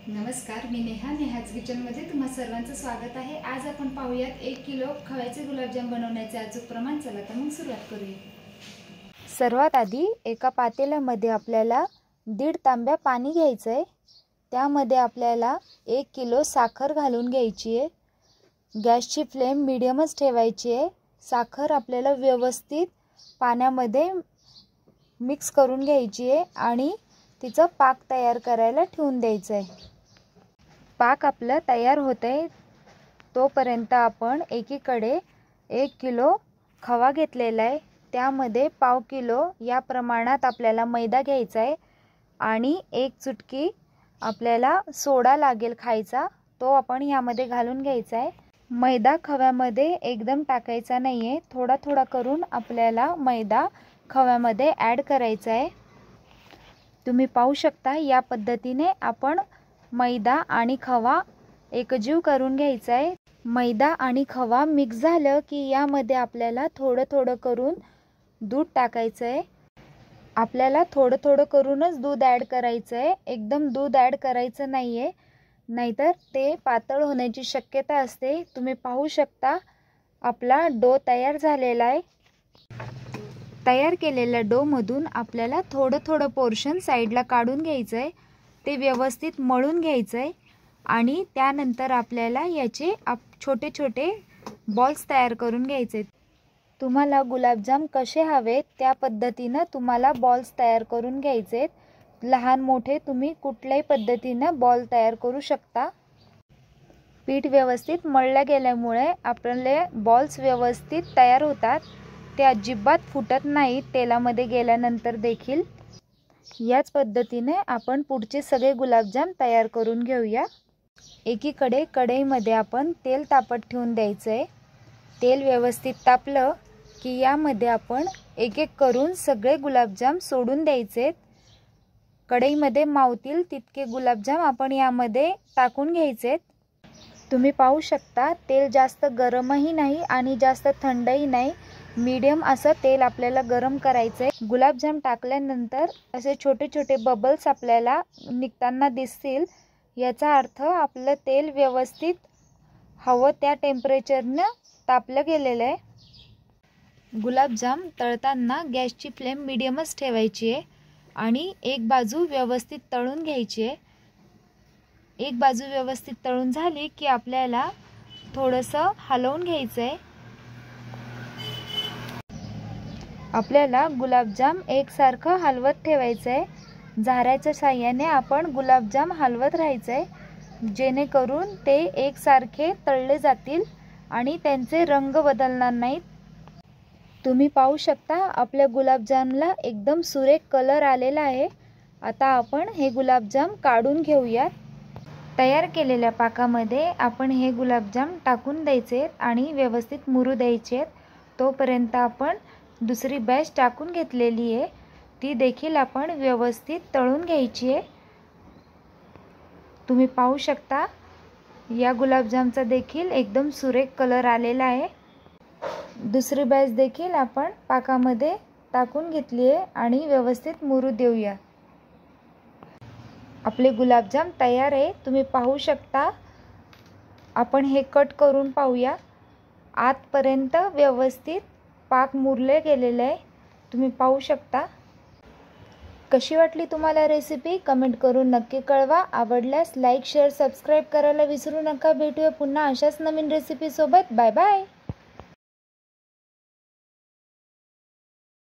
नमस्कार, मी नेहाज किचनमध्ये तुम्हा सर्वांचं स्वागत आहे। आज आपण पाहूयात 1 किलो खव्याचे गुलाबजाम बनवण्याचे अचूक प्रमाण। चला तर मग सुरुवात करूया। सर्वात आधी एका पातेल्यामध्ये आपल्याला 1.5 तांब्या पाणी घ्यायचं आहे। त्यामध्ये आपल्याला 1 किलो साखर घालून घ्यायची आहे। गॅसची फ्लेम मीडियमच ठेवायची आहे। साखर आपल्याला व्यवस्थित पाण्यामध्ये मिक्स करून घ्यायची आहे आणि तिचा पाक तयार करायला ठेवून द्यायचा आहे। पाक आपला तयार होतंय तोपर्यंत आपण एकीकडे 1 किलो खवा घेतलेला आहे। त्यामध्ये पाव किलो या प्रमाणात आपल्याला मैदा घ्यायचा आहे आणि 1 चुटकी आपल्याला सोडा लागेल खायचा, तो आपण यामध्ये घालून घ्यायचा आहे। मैदा खव्यामध्ये एकदम टाकायचा नाही आहे, थोडा थोडा करून आपल्याला मैदा खव्यामध्ये ॲड करायचा आहे। तुम्ही पाहू शकता या पद्धतीने आपण मैदा आणि खवा एकजीव करून घ्यायचा आहे। मैदा आणि खवा मिक्स झालं की यामध्ये आपल्याला थोडं थोडं करून दूध टाकायचं आहे। आपल्याला थोडं थोडं करूनच दूध ॲड करायचं आहे, एकदम दूध ॲड करायचं नाही आहे, नाहीतर ते पातळ होण्याची शक्यता असते। तुम्ही पाहू शकता आपला डो तयार झालेला आहे। तयार केलेल्या डोमधून आपल्याला थोडं थोडं पोर्शन साईडला काढून घ्यायचं आहे, ते व्यवस्थित मळून घ्यायचं आहे आणि त्यानंतर आपल्याला याचे छोटे छोटे बॉल्स तयार करून घ्यायचे। तुम्हाला गुलाबजाम कसे हवेत त्या पद्धतीने तुम्हाला बॉल्स तयार करून घ्यायचे। लहान मोठे तुम्ही कुठल्याही पद्धतीने बॉल तयार करू शकता। पीठ व्यवस्थित मळल्या गेल्यामुळे आपले बॉल्स व्यवस्थित तयार होतात, ते अजिबात फुटत नाहीत तेलामध्ये गेल्यानंतर देखील। याच पद्धतीने आपण पुढचे सगळे गुलाबजाम तयार करून घेऊया। एकीकडे कढईमध्ये आपण तेल तापत ठेवून द्यायचं आहे। तेल व्यवस्थित तापलं की यामध्ये आपण एक एक करून सगळे गुलाबजाम सोडून द्यायचे। कढईमध्ये मावतील तितके गुलाबजाम आपण यामध्ये टाकून घ्यायचे। तुम्ही पाहू शकता तेल जास्त गरमही नाही आणि जास्त थंडही नाही, मीडियम असं तेल आपल्याला गरम करायचं आहे। गुलाबजाम टाकल्यानंतर असे छोटे छोटे बबल्स आपल्याला निघताना दिसतील, याचा अर्थ आपलं तेल व्यवस्थित हवं त्या टेम्परेचरनं तापलं गेलेलं आहे। गुलाबजाम तळताना गॅसची फ्लेम मीडियमच ठेवायची आहे आणि एक बाजू व्यवस्थित तळून घ्यायची आहे। एक बाजू व्यवस्थित तळून झाली की आपल्याला थोडंसं हलवून घ्यायचं आहे। आपल्याला गुलाबजाम एकसारखं हलवत ठेवायचं आहे। झाऱ्याच्या साहाय्याने आपण गुलाबजाम हलवत राहायचं आहे, जेणेकरून ते एकसारखे तळले जातील आणि त्यांचे रंग बदलणार नाहीत। तुम्ही पाहू शकता आपल्या गुलाबजामला एकदम सुरेख कलर आलेला आहे। आता आपण हे गुलाबजाम काढून घेऊयात। तयार केलेल्या पाकामध्ये आपण हे गुलाबजाम टाकून द्यायचे आणि व्यवस्थित मुरू द्यायचे। तोपर्यंत आपण दुसरी बॅच टाकून घेतलेली आहे, ती देखील आपण व्यवस्थित तळून घ्यायची आहे। तुम्ही पाहू शकता या गुलाबजामचा देखील एकदम सुरेख कलर आलेला आहे। दुसरी बॅच देखील आपण पाकामध्ये टाकून घेतली आहे आणि व्यवस्थित मुरू देऊया। आपले गुलाबजाम तयार आहे, तुम्ही पाहू शकता। आपण हे कट करून पाहूया। आतपर्यंत व्यवस्थित पाक मुरले गेलेले आहे, तुम्ही पाहू शकता। कशी वाटली तुम्हाला रेसिपी कमेंट करून नक्की कळवा। आवडल्यास लाईक शेअर सबस्क्राईब करायला विसरू नका। भेटूया पुन्हा अशाच नवीन रेसिपी सोबत। Bye bye.